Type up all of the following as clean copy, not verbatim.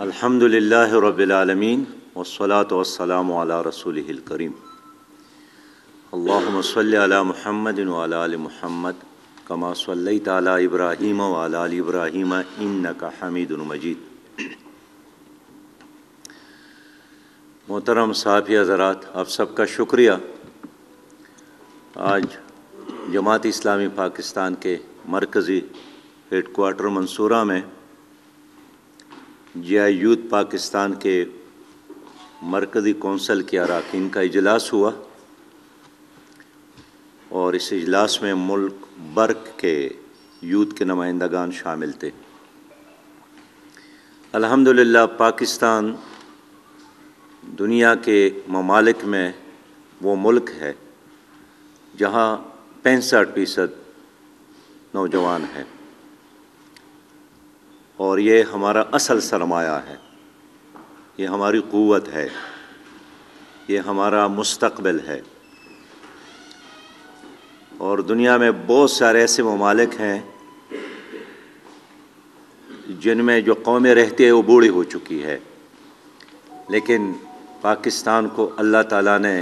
الحمد للہ رب العالمین والصلاة والسلام علی رسولہ الکریم اللہم صلی علی محمد وعلی آل محمد کما صلیت علی ابراہیم وعلی آل ابراہیم انک حمید مجید۔ محترم صحافی حضرات، آپ سب کا شکریہ۔ آج جماعت اسلامی پاکستان کے مرکزی ہیڈ کوارٹر منصورہ میں جی آئی یوتھ پاکستان کے مرکزی کونسل کے اراکین کا اجلاس ہوا اور اس اجلاس میں ملک بھر کے یوتھ کے نمائندگان شامل تھے۔ الحمدللہ پاکستان دنیا کے ممالک میں وہ ملک ہے جہاں 65% نوجوان ہیں، اور یہ ہمارا اصل سرمایہ ہے، یہ ہماری قوت ہے، یہ ہمارا مستقبل ہے۔ اور دنیا میں بہت سارے ایسے ممالک ہیں جن میں جو قومیں رہتی ہیں وہ بوڑھی ہو چکی ہے، لیکن پاکستان کو اللہ تعالیٰ نے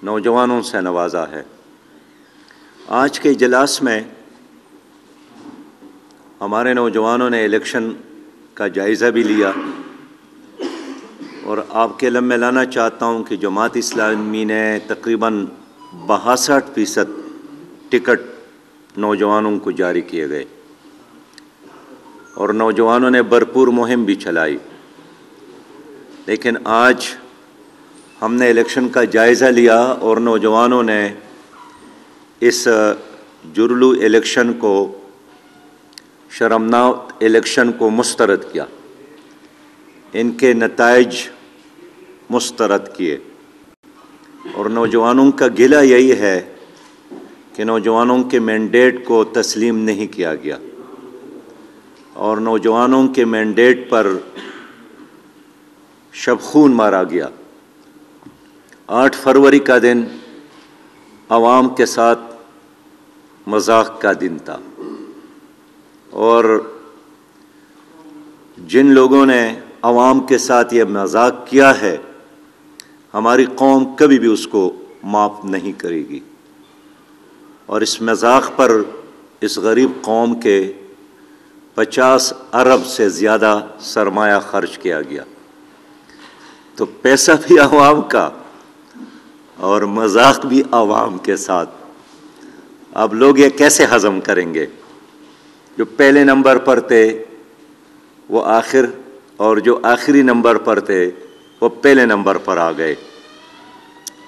نوجوانوں سے نوازا ہے۔ آج کے اجلاس میں ہمارے نوجوانوں نے الیکشن کا جائزہ بھی لیا، اور آپ کے علم میں لانا چاہتا ہوں کہ جماعت اسلامی نے تقریباً 62% ٹکٹ نوجوانوں کو جاری کیے گئے، اور نوجوانوں نے بھرپور مہم بھی چلائی۔ لیکن آج ہم نے الیکشن کا جائزہ لیا اور نوجوانوں نے اس جرلو الیکشن کو، شرمناک الیکشن کو مسترد کیا، ان کے نتائج مسترد کیے، اور نوجوانوں کا گلہ یہی ہے کہ نوجوانوں کے مینڈیٹ کو تسلیم نہیں کیا گیا، اور نوجوانوں کے مینڈیٹ پر شب خون مارا گیا۔ 8 فروری کا دن عوام کے ساتھ مذاق کا دن تھا، اور جن لوگوں نے عوام کے ساتھ یہ مذاق کیا ہے، ہماری قوم کبھی بھی اس کو معاف نہیں کرے گی، اور اس مذاق پر اس غریب قوم کے 50 ارب سے زیادہ سرمایہ خرچ کیا گیا۔ تو پیسہ بھی عوام کا اور مذاق بھی عوام کے ساتھ۔ اب لوگ یہ کیسے ہضم کریں گے؟ جو پہلے نمبر پر تھے وہ آخر، اور جو آخری نمبر پر تھے وہ پہلے نمبر پر آ گئے۔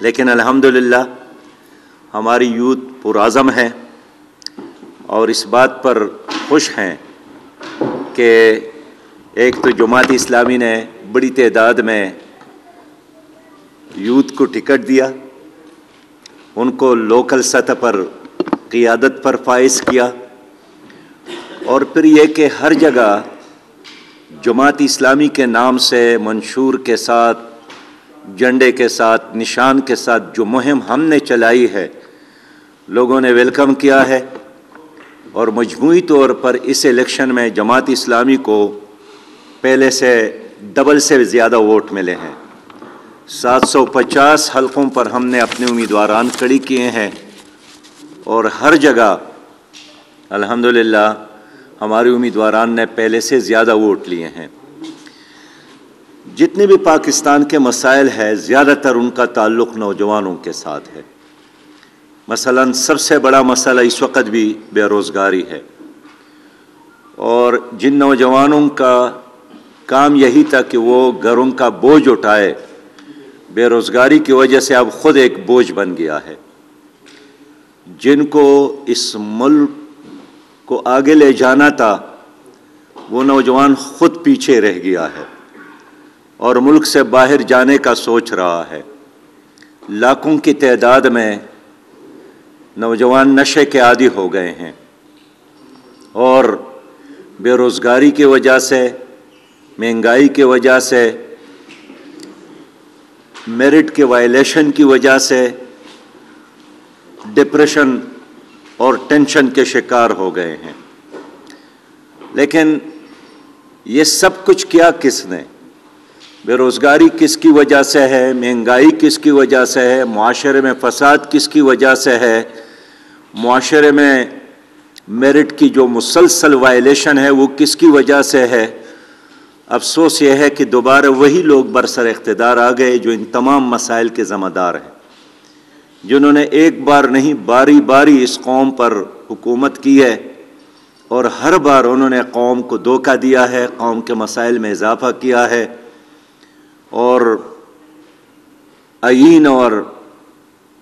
لیکن الحمدللہ ہماری یوتھ پرعزم ہے، اور اس بات پر خوش ہیں کہ ایک تو جماعت اسلامی نے بڑی تعداد میں یوتھ کو ٹکٹ دیا، ان کو لوکل سطح پر قیادت پر فائز کیا، اور پھر یہ کہ ہر جگہ جماعت اسلامی کے نام سے منشور کے ساتھ، جھنڈے کے ساتھ، نشان کے ساتھ جو مہم ہم نے چلائی ہے، لوگوں نے ویلکم کیا ہے، اور مجموعی طور پر اس الیکشن میں جماعت اسلامی کو پہلے سے ڈبل سے زیادہ ووٹ ملے ہیں۔ 750 حلقوں پر ہم نے اپنے امیدواران کھڑی کیے ہیں، اور ہر جگہ الحمدللہ ہمارے امیدواران نے پہلے سے زیادہ ووٹ لیے ہیں۔ جتنے بھی پاکستان کے مسائل ہیں، زیادہ تر ان کا تعلق نوجوانوں کے ساتھ ہے۔ مثلا سب سے بڑا مسئلہ اس وقت بھی بے روزگاری ہے، اور جن نوجوانوں کا کام یہی تھا کہ وہ گھروں کا بوجھ اٹھائے، بے روزگاری کی وجہ سے اب خود ایک بوجھ بن گیا ہے۔ جن کو اس ملک کو آگے لے جانا تھا، وہ نوجوان خود پیچھے رہ گیا ہے اور ملک سے باہر جانے کا سوچ رہا ہے۔ لاکھوں کی تعداد میں نوجوان نشے کے عادی ہو گئے ہیں، اور بے روزگاری کی وجہ سے، مہنگائی کی وجہ سے، میرٹ کے وائلیشن کی وجہ سے ڈپریشن اور ٹینشن کے شکار ہو گئے ہیں۔ لیکن یہ سب کچھ کیا کس نے؟ بے روزگاری کس کی وجہ سے ہے؟ مہنگائی کس کی وجہ سے ہے؟ معاشرے میں فساد کس کی وجہ سے ہے؟ معاشرے میں میرٹ کی جو مسلسل وائلیشن ہے وہ کس کی وجہ سے ہے؟ افسوس یہ ہے کہ دوبارہ وہی لوگ برسر اقتدار آ گئے جو ان تمام مسائل کے ذمہ دار ہیں، جنہوں نے ایک بار نہیں باری باری اس قوم پر حکومت کی ہے، اور ہر بار انہوں نے قوم کو دھوکہ دیا ہے، قوم کے مسائل میں اضافہ کیا ہے، اور آئین اور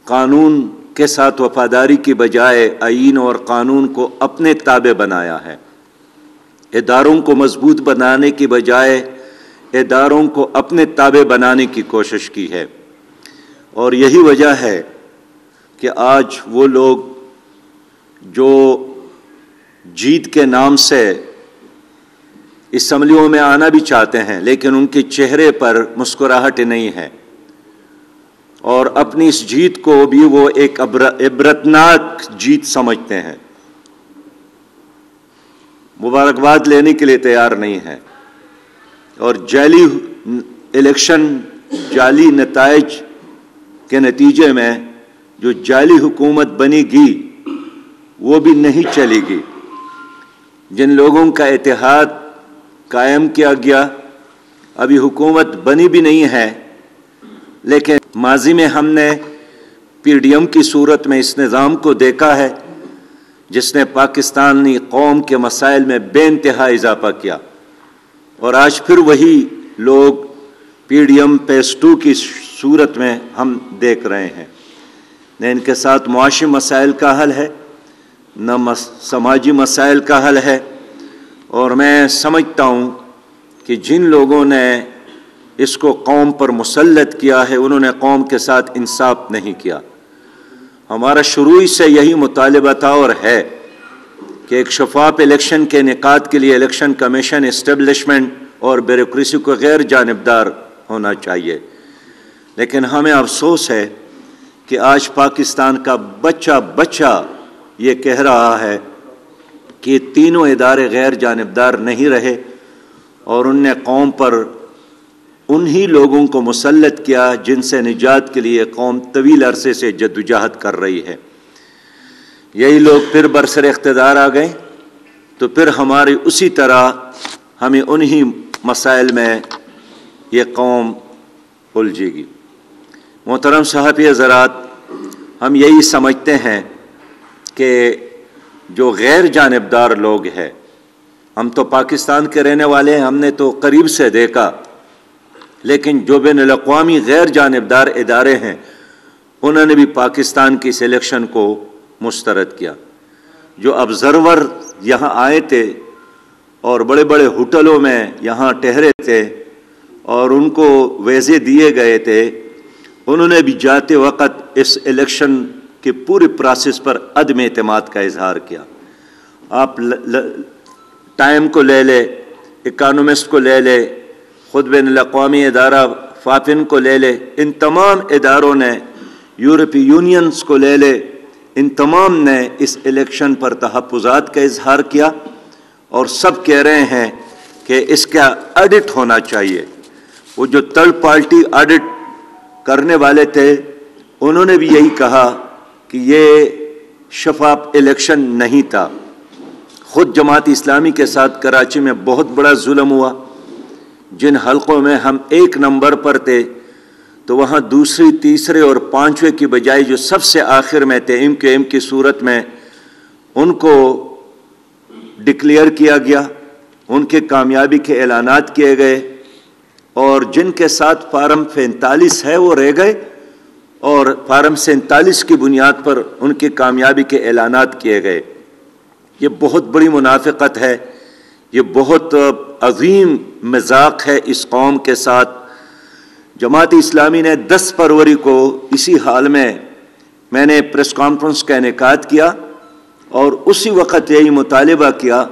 قانون کے ساتھ وفاداری کی بجائے آئین اور قانون کو اپنے تابع بنایا ہے۔ اداروں کو مضبوط بنانے کی بجائے اداروں کو اپنے تابع بنانے کی کوشش کی ہے، اور یہی وجہ ہے کہ آج وہ لوگ جو جیت کے نام سے اسمبلیوں میں آنا بھی چاہتے ہیں لیکن ان کے چہرے پر مسکراہٹ نہیں ہے، اور اپنی اس جیت کو بھی وہ ایک عبرتناک جیت سمجھتے ہیں، مبارکباد لینے کے لیے تیار نہیں ہے، اور جعلی الیکشن، جعلی نتائج کے نتیجے میں جو جعلی حکومت بنی گی وہ بھی نہیں چلے گی۔ جن لوگوں کا اتحاد قائم کیا گیا، ابھی حکومت بنی بھی نہیں ہے، لیکن ماضی میں ہم نے پی ڈی ایم کی صورت میں اس نظام کو دیکھا ہے جس نے پاکستانی قوم کے مسائل میں بے انتہا اضافہ کیا، اور آج پھر وہی لوگ پی ڈی ایم پیس 2 کی صورت میں ہم دیکھ رہے ہیں۔ نہ ان کے ساتھ معاشی مسائل کا حل ہے، نہ سماجی مسائل کا حل ہے، اور میں سمجھتا ہوں کہ جن لوگوں نے اس کو قوم پر مسلط کیا ہے انہوں نے قوم کے ساتھ انصاف نہیں کیا۔ ہمارا شروع سے یہی مطالبہ تھا اور ہے کہ ایک شفاف الیکشن کے انعقاد کے لیے الیکشن کمیشن اسٹیبلشمنٹ اور بیوروکریسی کو غیر جانبدار ہونا چاہیے، لیکن ہمیں افسوس ہے کہ آج پاکستان کا بچہ یہ کہہ رہا ہے کہ تینوں ادارے غیر جانبدار نہیں رہے، اور ان نے قوم پر انہی لوگوں کو مسلط کیا جن سے نجات کے لیے قوم طویل عرصے سے جدوجہد کر رہی ہے۔ یہی لوگ پھر برسر اقتدار آ گئے تو پھر ہماری اسی طرح ہمیں انہی مسائل میں یہ قوم الجھے گی۔ محترم صحافی حضرات، ہم یہی سمجھتے ہیں کہ جو غیر جانبدار لوگ ہیں، ہم تو پاکستان کے رہنے والے ہیں، ہم نے تو قریب سے دیکھا، لیکن جو بین الاقوامی غیر جانبدار ادارے ہیں انہوں نے بھی پاکستان کی اس الیکشن کو مسترد کیا۔ جو آبزرور یہاں آئے تھے اور بڑے بڑے ہوٹلوں میں یہاں ٹھہرے تھے اور ان کو ویزے دیے گئے تھے، انہوں نے بھی جاتے وقت اس الیکشن کے پورے پروسیس پر عدم اعتماد کا اظہار کیا۔ آپ ٹائم کو لے لے، اکانومسٹ کو لے لے، خود بین الاقوامی ادارہ فافن کو لے لے، ان تمام اداروں نے، یورپی یونینز کو لے لے، ان تمام نے اس الیکشن پر تحفظات کا اظہار کیا، اور سب کہہ رہے ہیں کہ اس کا آڈٹ ہونا چاہیے۔ وہ جو تھرڈ پارٹی آڈٹ کرنے والے تھے انہوں نے بھی یہی کہا کہ یہ شفاف الیکشن نہیں تھا۔ خود جماعت اسلامی کے ساتھ کراچی میں بہت بڑا ظلم ہوا، جن حلقوں میں ہم 1 نمبر پر تھے تو وہاں دوسری، تیسرے اور 5ویں کی بجائے جو سب سے آخر میں تھے MQM کی صورت میں ان کو ڈکلیئر کیا گیا، ان کے کامیابی کے اعلانات کیے گئے، اور جن کے ساتھ فارم 45 ہے وہ رہ گئے، اور فارم 47 کی بنیاد پر ان کی کامیابی کے اعلانات کیے گئے۔ یہ بہت بڑی منافقت ہے، یہ بہت عظیم مذاق ہے اس قوم کے ساتھ۔ جماعت اسلامی نے 10 فروری کو اسی حال میں نے پریس کانفرنس کا انعقاد کیا اور اسی وقت یہی مطالبہ کیا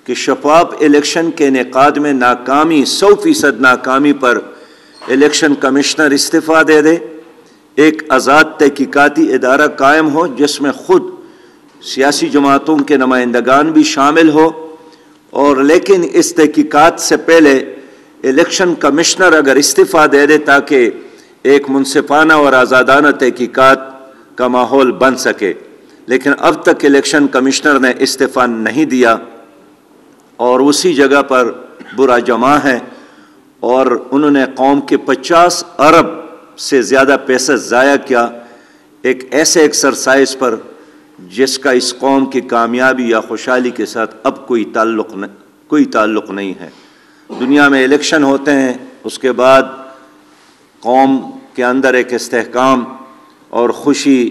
کہ شفاف الیکشن کے انعقاد میں ناکامی، 100% ناکامی پر الیکشن کمشنر استعفیٰ دے دے، ایک آزاد تحقیقاتی ادارہ قائم ہو جس میں خود سیاسی جماعتوں کے نمائندگان بھی شامل ہو، اور لیکن اس تحقیقات سے پہلے الیکشن کمشنر اگر استعفیٰ دے دے تاکہ ایک منصفانہ اور آزادانہ تحقیقات کا ماحول بن سکے، لیکن اب تک الیکشن کمشنر نے استعفیٰ نہیں دیا اور اسی جگہ پر برا جمع ہے، اور انہوں نے قوم کے 50 ارب سے زیادہ پیسہ ضائع کیا ایک ایسے ایکسرسائز پر جس کا اس قوم کی کامیابی یا خوشحالی کے ساتھ اب کوئی تعلق نہیں ہے۔ دنیا میں الیکشن ہوتے ہیں، اس کے بعد قوم کے اندر ایک استحکام اور خوشی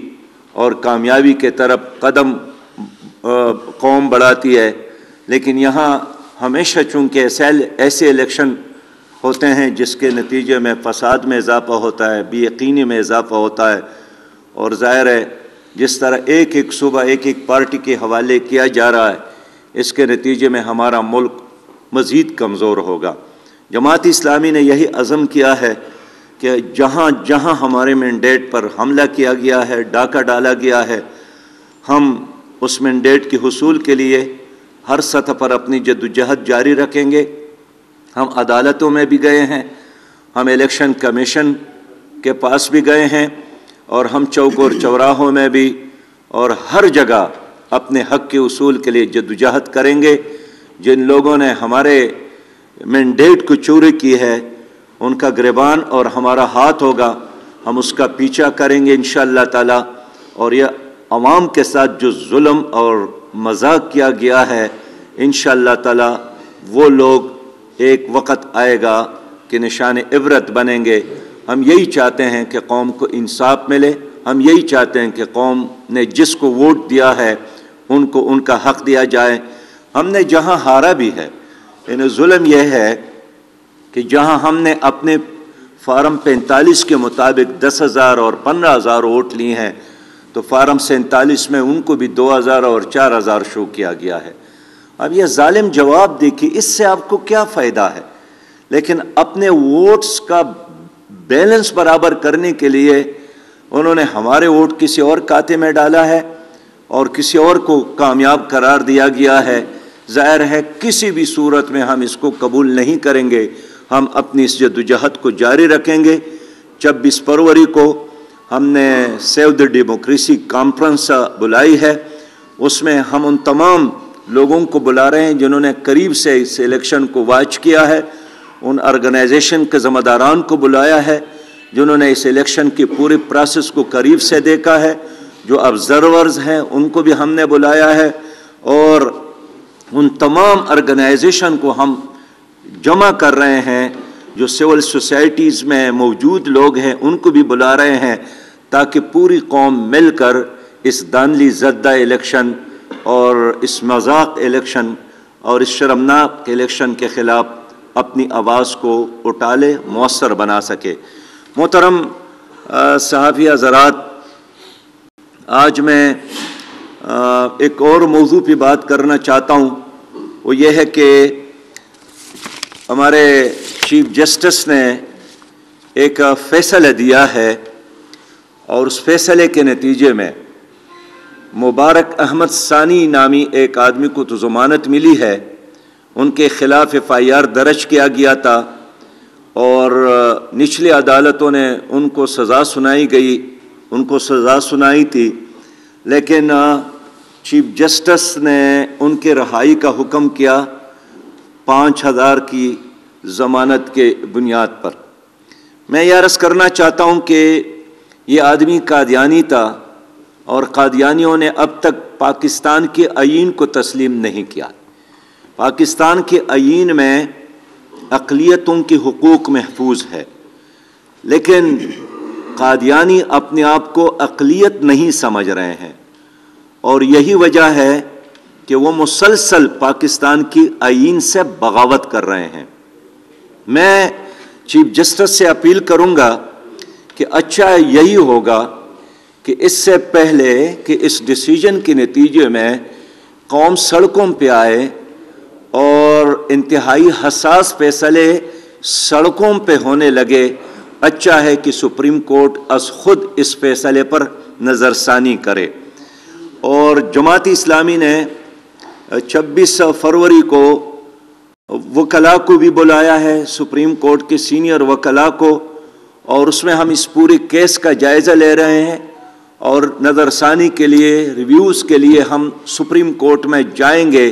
اور کامیابی کے طرف قدم قوم بڑھاتی ہے، لیکن یہاں ہمیشہ چونکہ ایسے الیکشن ہوتے ہیں جس کے نتیجے میں فساد میں اضافہ ہوتا ہے، بے یقینی میں اضافہ ہوتا ہے، اور ظاہر ہے جس طرح ایک ایک صوبہ ایک ایک پارٹی کے حوالے کیا جا رہا ہے، اس کے نتیجے میں ہمارا ملک مزید کمزور ہوگا۔ جماعت اسلامی نے یہی عزم کیا ہے کہ جہاں جہاں ہمارے مینڈیٹ پر حملہ کیا گیا ہے، ڈاکہ ڈالا گیا ہے، ہم اس مینڈیٹ کے حصول کے لیے ہر سطح پر اپنی جدوجہد جاری رکھیں گے۔ ہم عدالتوں میں بھی گئے ہیں، ہم الیکشن کمیشن کے پاس بھی گئے ہیں، اور ہم چوک اور چوراہوں میں بھی اور ہر جگہ اپنے حق کے اصول کے لیے جدوجہد کریں گے۔ جن لوگوں نے ہمارے مینڈیٹ کو چوری کی ہے ان کا گریبان اور ہمارا ہاتھ ہوگا، ہم اس کا پیچھا کریں گے انشاءاللہ تعالی، اور یہ عوام کے ساتھ جو ظلم اور مذاق کیا گیا ہے انشاءاللہ تعالی وہ لوگ ایک وقت آئے گا کہ نشان عبرت بنیں گے۔ ہم یہی چاہتے ہیں کہ قوم کو انصاف ملے، ہم یہی چاہتے ہیں کہ قوم نے جس کو ووٹ دیا ہے ان کو ان کا حق دیا جائے۔ ہم نے جہاں ہارا بھی ہے، یعنی ظلم یہ ہے کہ جہاں ہم نے اپنے فارم 45 کے مطابق 10,000 اور 15,000 ووٹ لیے ہیں، تو فارم 47 میں ان کو بھی 2,000 اور 4,000 شو کیا گیا ہے۔ اب یہ ظالم جواب دیکھیے، اس سے آپ کو کیا فائدہ ہے؟ لیکن اپنے ووٹس کا بیلنس برابر کرنے کے لیے انہوں نے ہمارے ووٹ کسی اور کھاتے میں ڈالا ہے اور کسی اور کو کامیاب قرار دیا گیا ہے۔ ظاہر ہے کسی بھی صورت میں ہم اس کو قبول نہیں کریں گے، ہم اپنی اس جدوجہد کو جاری رکھیں گے۔ 26 فروری کو ہم نے سیو دی ڈیموکریسی کانفرنس بلائی ہے، اس میں ہم ان تمام لوگوں کو بلا رہے ہیں جنہوں نے قریب سے اس الیکشن کو واچ کیا ہے، ان آرگنائزیشن کے ذمہ داران کو بلایا ہے جنہوں نے اس الیکشن کی پوری پروسیس کو قریب سے دیکھا ہے، جو آبزرورز ہیں ان کو بھی ہم نے بلایا ہے، اور ان تمام آرگنائزیشن کو ہم جمع کر رہے ہیں، جو سول سوسائٹیز میں موجود لوگ ہیں ان کو بھی بلا رہے ہیں، تاکہ پوری قوم مل کر اس دانلی زدہ الیکشن اور اس مذاق الیکشن اور اس شرمناک الیکشن کے خلاف اپنی آواز کو اٹھا لے، مؤثر بنا سکے۔ محترم صحافی حضرات، آج میں ایک اور موضوع پہ بات کرنا چاہتا ہوں، وہ یہ ہے کہ ہمارے چیف جسٹس نے ایک فیصلہ دیا ہے، اور اس فیصلے کے نتیجے میں مبارک احمد ثانی نامی ایک آدمی کو تو ضمانت ملی ہے، ان کے خلاف FIR درج کیا گیا تھا اور نچلی عدالتوں نے ان کو سزا سنائی تھی، لیکن چیف جسٹس نے ان کے رہائی کا حکم کیا 5,000 کی ضمانت کے بنیاد پر۔ میں یہ عرض کرنا چاہتا ہوں کہ یہ آدمی قادیانی تھا، اور قادیانیوں نے اب تک پاکستان کے آئین کو تسلیم نہیں کیا۔ پاکستان کے آئین میں اقلیتوں کے حقوق محفوظ ہے، لیکن قادیانی اپنے آپ کو اقلیت نہیں سمجھ رہے ہیں، اور یہی وجہ ہے کہ وہ مسلسل پاکستان کی آئین سے بغاوت کر رہے ہیں۔ میں چیف جسٹس سے اپیل کروں گا کہ اچھا یہی ہوگا کہ اس سے پہلے کہ اس ڈیسیجن کے نتیجے میں قوم سڑکوں پہ آئے اور انتہائی حساس فیصلے سڑکوں پہ ہونے لگے، اچھا ہے کہ سپریم کورٹ از خود اس فیصلے پر نظر ثانی کرے۔ اور جماعت اسلامی نے 26 فروری کو وکلا کو بھی بلایا ہے، سپریم کورٹ کے سینئر وکلا کو، اور اس میں ہم اس پورے کیس کا جائزہ لے رہے ہیں، اور نظر ثانی کے لیے، ریویوز کے لیے ہم سپریم کورٹ میں جائیں گے۔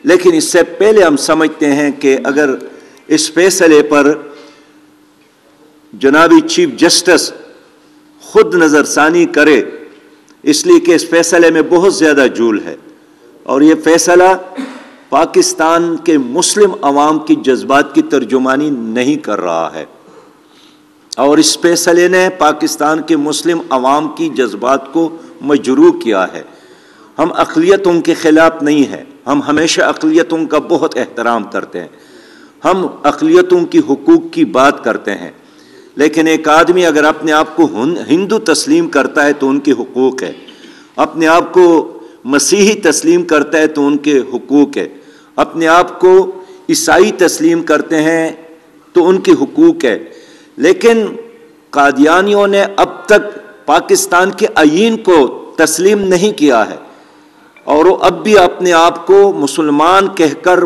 لیکن اس سے پہلے ہم سمجھتے ہیں کہ اگر اس فیصلے پر جنابی چیف جسٹس خود نظر ثانی کرے، اس لیے کہ اس فیصلے میں بہت زیادہ جھول ہے، اور یہ فیصلہ پاکستان کے مسلم عوام کی جذبات کی ترجمانی نہیں کر رہا ہے، اور اس فیصلے نے پاکستان کے مسلم عوام کی جذبات کو مجروح کیا ہے۔ ہم اقلیتوں کے خلاف نہیں ہیں، ہم ہمیشہ اقلیتوں کا بہت احترام کرتے ہیں، ہم اقلیتوں کی حقوق کی بات کرتے ہیں، لیکن ایک آدمی اگر اپنے آپ کو ہندو تسلیم کرتا ہے تو ان کے حقوق ہے، اپنے آپ کو مسیحی تسلیم کرتا ہے تو ان کے حقوق ہے، اپنے آپ کو عیسائی تسلیم کرتے ہیں تو ان کے حقوق ہے، لیکن قادیانیوں نے اب تک پاکستان کے آئین کو تسلیم نہیں کیا ہے، اور وہ اب بھی اپنے آپ کو مسلمان کہہ کر